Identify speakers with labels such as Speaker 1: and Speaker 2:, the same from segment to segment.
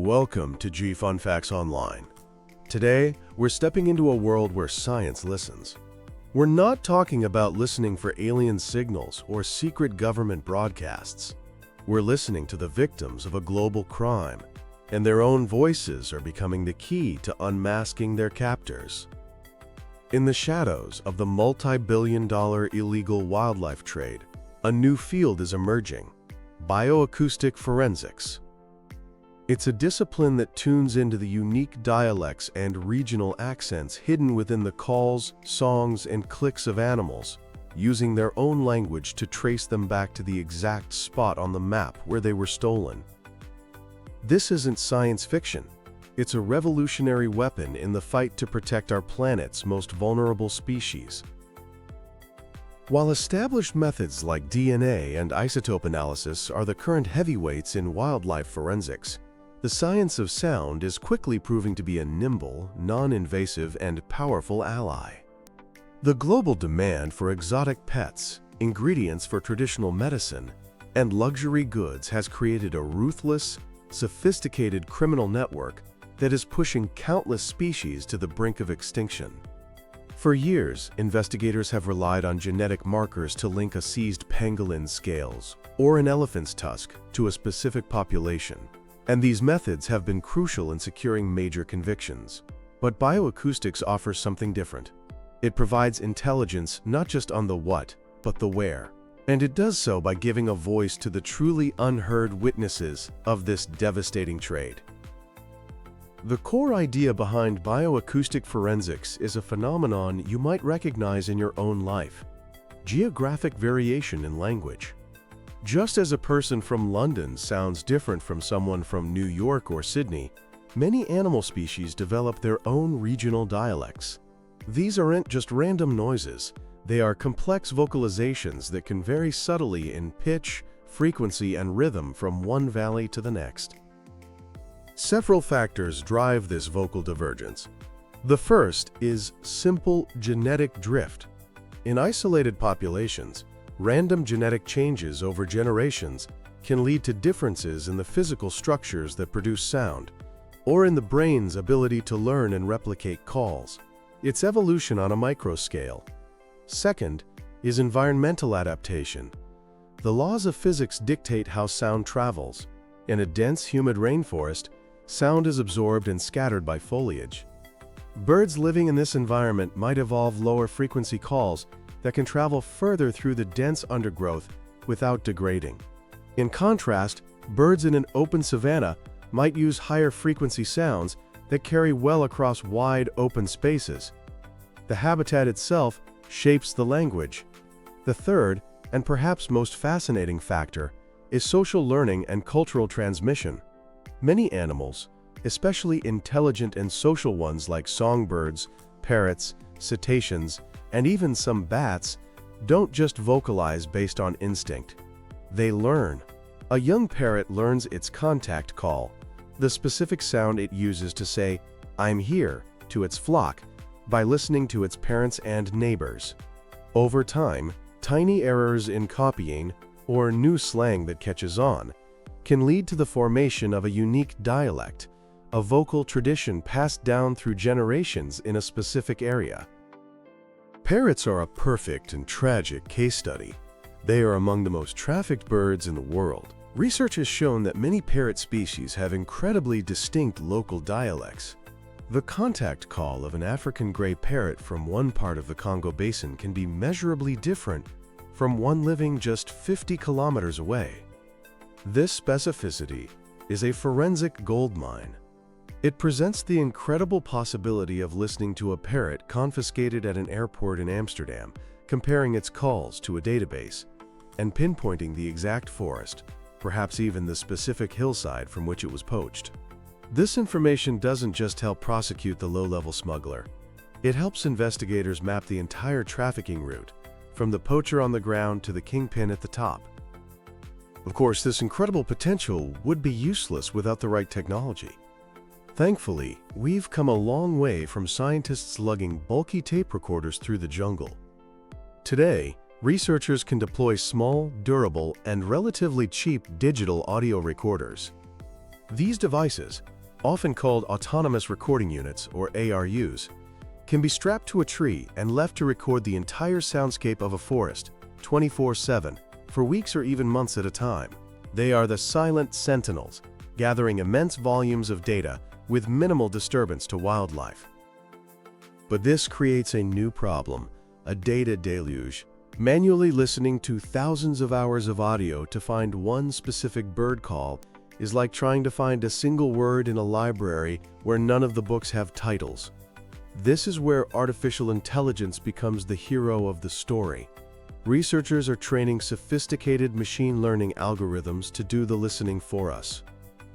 Speaker 1: Welcome to G Fun Facts Online. Today, we're stepping into a world where science listens. We're not talking about listening for alien signals or secret government broadcasts. We're listening to the victims of a global crime, and their own voices are becoming the key to unmasking their captors. In the shadows of the multi-billion-dollar illegal wildlife trade, a new field is emerging: bioacoustic forensics. It's a discipline that tunes into the unique dialects and regional accents hidden within the calls, songs, and clicks of animals, using their own language to trace them back to the exact spot on the map where they were stolen. This isn't science fiction. It's a revolutionary weapon in the fight to protect our planet's most vulnerable species. While established methods like DNA and isotope analysis are the current heavyweights in wildlife forensics, the science of sound is quickly proving to be a nimble, non-invasive, and powerful ally. The global demand for exotic pets, ingredients for traditional medicine, and luxury goods has created a ruthless, sophisticated criminal network that is pushing countless species to the brink of extinction. For years, investigators have relied on genetic markers to link a seized pangolin's scales or an elephant's tusk to a specific population, and these methods have been crucial in securing major convictions. But bioacoustics offers something different. It provides intelligence not just on the what, but the where. And it does so by giving a voice to the truly unheard witnesses of this devastating trade. The core idea behind bioacoustic forensics is a phenomenon you might recognize in your own life: geographic variation in language. Just as a person from London sounds different from someone from New York or Sydney, many animal species develop their own regional dialects. These aren't just random noises. They are complex vocalizations that can vary subtly in pitch, frequency, and rhythm from one valley to the next. Several factors drive this vocal divergence. The first is simple genetic drift. In isolated populations, random genetic changes over generations can lead to differences in the physical structures that produce sound, or in the brain's ability to learn and replicate calls. It's evolution on a microscale. Second is environmental adaptation. The laws of physics dictate how sound travels. In a dense, humid rainforest, sound is absorbed and scattered by foliage. Birds living in this environment might evolve lower frequency calls that can travel further through the dense undergrowth without degrading. In contrast, birds in an open savanna might use higher frequency sounds that carry well across wide open spaces. The habitat itself shapes the language. The third, and perhaps most fascinating factor, is social learning and cultural transmission. Many animals, especially intelligent and social ones like songbirds, parrots, cetaceans, and even some bats, don't just vocalize based on instinct. They learn. A young parrot learns its contact call, the specific sound it uses to say, "I'm here," to its flock, by listening to its parents and neighbors. Over time, tiny errors in copying, or new slang that catches on, can lead to the formation of a unique dialect, a vocal tradition passed down through generations in a specific area. Parrots are a perfect and tragic case study. They are among the most trafficked birds in the world. Research has shown that many parrot species have incredibly distinct local dialects. The contact call of an African gray parrot from one part of the Congo Basin can be measurably different from one living just 50 kilometers away. This specificity is a forensic goldmine. It presents the incredible possibility of listening to a parrot confiscated at an airport in Amsterdam, comparing its calls to a database, and pinpointing the exact forest, perhaps even the specific hillside from which it was poached. This information doesn't just help prosecute the low-level smuggler. It helps investigators map the entire trafficking route, from the poacher on the ground to the kingpin at the top. Of course, this incredible potential would be useless without the right technology. Thankfully, we've come a long way from scientists lugging bulky tape recorders through the jungle. Today, researchers can deploy small, durable, and relatively cheap digital audio recorders. These devices, often called autonomous recording units or ARUs, can be strapped to a tree and left to record the entire soundscape of a forest 24/7 for weeks or even months at a time. They are the silent sentinels, gathering immense volumes of data with minimal disturbance to wildlife. But this creates a new problem, a data deluge. Manually listening to thousands of hours of audio to find one specific bird call is like trying to find a single word in a library where none of the books have titles. This is where artificial intelligence becomes the hero of the story. Researchers are training sophisticated machine learning algorithms to do the listening for us.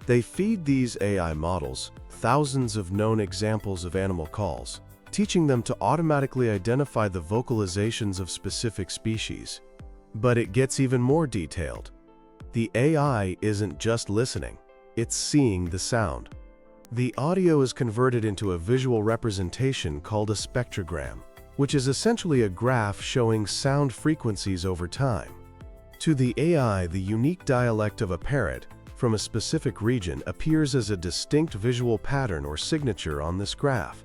Speaker 1: They feed these AI models thousands of known examples of animal calls, teaching them to automatically identify the vocalizations of specific species. But it gets even more detailed. The AI isn't just listening, it's seeing the sound. The audio is converted into a visual representation called a spectrogram, which is essentially a graph showing sound frequencies over time. To the AI, the unique dialect of a parrot from a specific region appears as a distinct visual pattern or signature on this graph.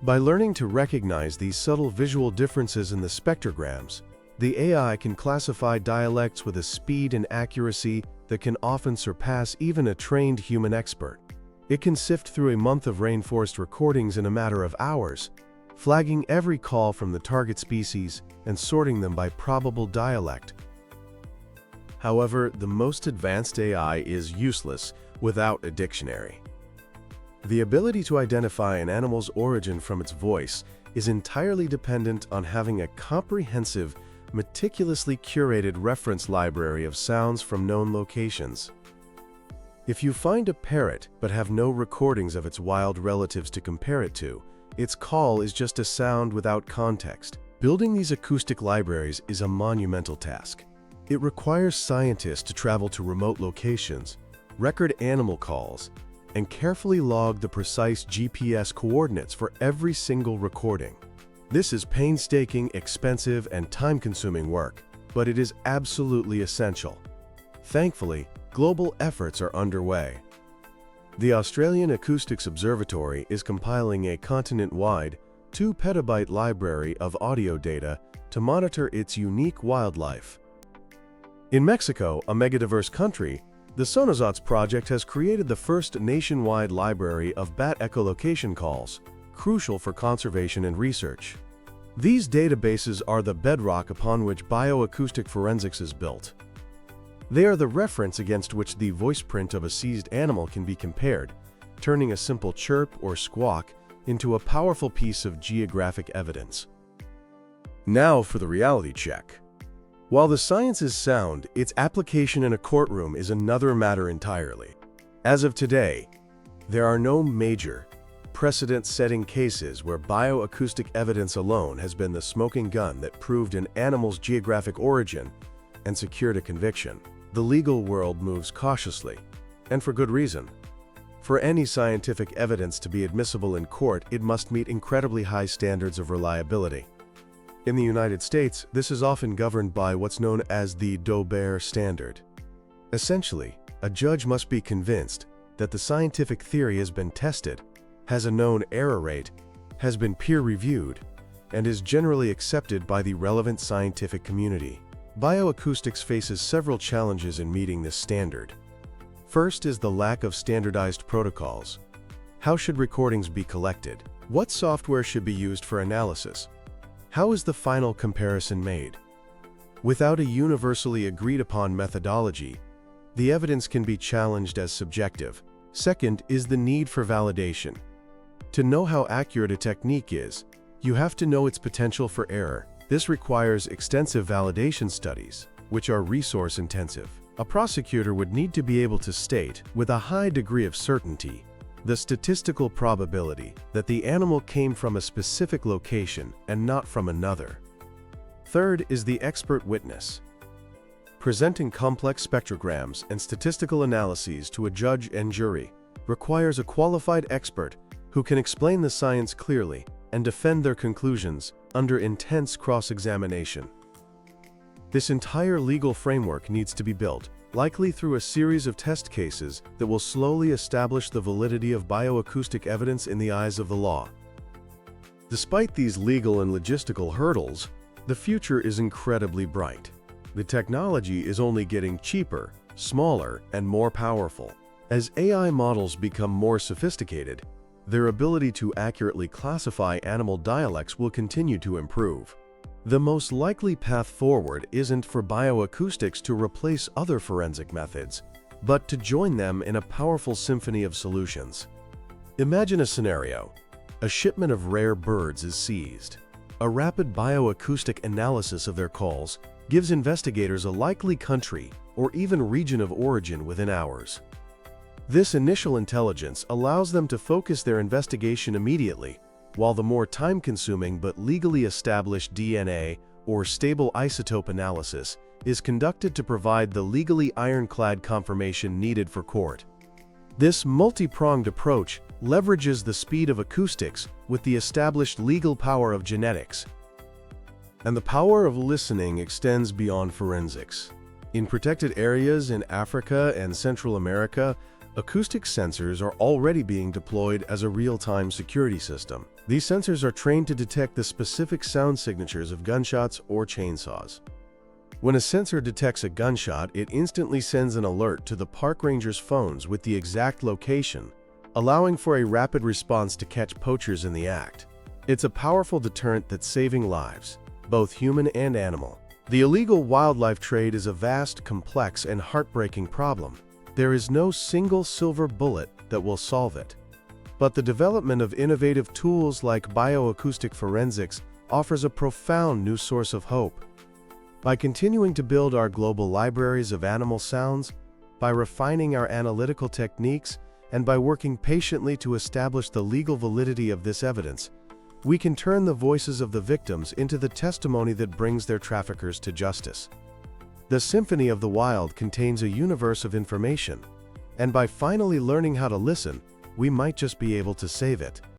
Speaker 1: By learning to recognize these subtle visual differences in the spectrograms, the AI can classify dialects with a speed and accuracy that can often surpass even a trained human expert. It can sift through a month of rainforest recordings in a matter of hours, flagging every call from the target species and sorting them by probable dialect. However, the most advanced AI is useless without a dictionary. The ability to identify an animal's origin from its voice is entirely dependent on having a comprehensive, meticulously curated reference library of sounds from known locations. If you find a parrot but have no recordings of its wild relatives to compare it to, its call is just a sound without context. Building these acoustic libraries is a monumental task. It requires scientists to travel to remote locations, record animal calls, and carefully log the precise GPS coordinates for every single recording. This is painstaking, expensive, and time-consuming work, but it is absolutely essential. Thankfully, global efforts are underway. The Australian Acoustics Observatory is compiling a continent-wide 2-petabyte library of audio data to monitor its unique wildlife. In Mexico, a megadiverse country, the Sonozots project has created the first nationwide library of bat echolocation calls, crucial for conservation and research. These databases are the bedrock upon which bioacoustic forensics is built. They are the reference against which the voice print of a seized animal can be compared, turning a simple chirp or squawk into a powerful piece of geographic evidence. Now for the reality check. While the science is sound, its application in a courtroom is another matter entirely. As of today, there are no major, precedent-setting cases where bioacoustic evidence alone has been the smoking gun that proved an animal's geographic origin and secured a conviction. The legal world moves cautiously, and for good reason. For any scientific evidence to be admissible in court, it must meet incredibly high standards of reliability. In the United States, this is often governed by what's known as the Doe-Bear standard. Essentially, a judge must be convinced that the scientific theory has been tested, has a known error rate, has been peer-reviewed, and is generally accepted by the relevant scientific community. Bioacoustics faces several challenges in meeting this standard. First is the lack of standardized protocols. How should recordings be collected? What software should be used for analysis? How is the final comparison made? Without a universally agreed-upon methodology, the evidence can be challenged as subjective. Second is the need for validation. To know how accurate a technique is, you have to know its potential for error. This requires extensive validation studies, which are resource-intensive. A prosecutor would need to be able to state, with a high degree of certainty, the statistical probability that the animal came from a specific location and not from another. Third is the expert witness. Presenting complex spectrograms and statistical analyses to a judge and jury requires a qualified expert who can explain the science clearly and defend their conclusions under intense cross-examination. This entire legal framework needs to be built, likely through a series of test cases that will slowly establish the validity of bioacoustic evidence in the eyes of the law. Despite these legal and logistical hurdles, the future is incredibly bright. The technology is only getting cheaper, smaller, and more powerful. As AI models become more sophisticated, their ability to accurately classify animal dialects will continue to improve. The most likely path forward isn't for bioacoustics to replace other forensic methods, but to join them in a powerful symphony of solutions. Imagine a scenario. A shipment of rare birds is seized. A rapid bioacoustic analysis of their calls gives investigators a likely country or even region of origin within hours. This initial intelligence allows them to focus their investigation immediately, while the more time-consuming but legally established DNA or stable isotope analysis is conducted to provide the legally ironclad confirmation needed for court. This multi-pronged approach leverages the speed of acoustics with the established legal power of genetics. And the power of listening extends beyond forensics. In protected areas in Africa and Central America, acoustic sensors are already being deployed as a real-time security system. These sensors are trained to detect the specific sound signatures of gunshots or chainsaws. When a sensor detects a gunshot, it instantly sends an alert to the park ranger's phones with the exact location, allowing for a rapid response to catch poachers in the act. It's a powerful deterrent that's saving lives, both human and animal. The illegal wildlife trade is a vast, complex, and heartbreaking problem. There is no single silver bullet that will solve it. But the development of innovative tools like bioacoustic forensics offers a profound new source of hope. By continuing to build our global libraries of animal sounds, by refining our analytical techniques, and by working patiently to establish the legal validity of this evidence, we can turn the voices of the victims into the testimony that brings their traffickers to justice. The symphony of the wild contains a universe of information, and by finally learning how to listen, we might just be able to save it.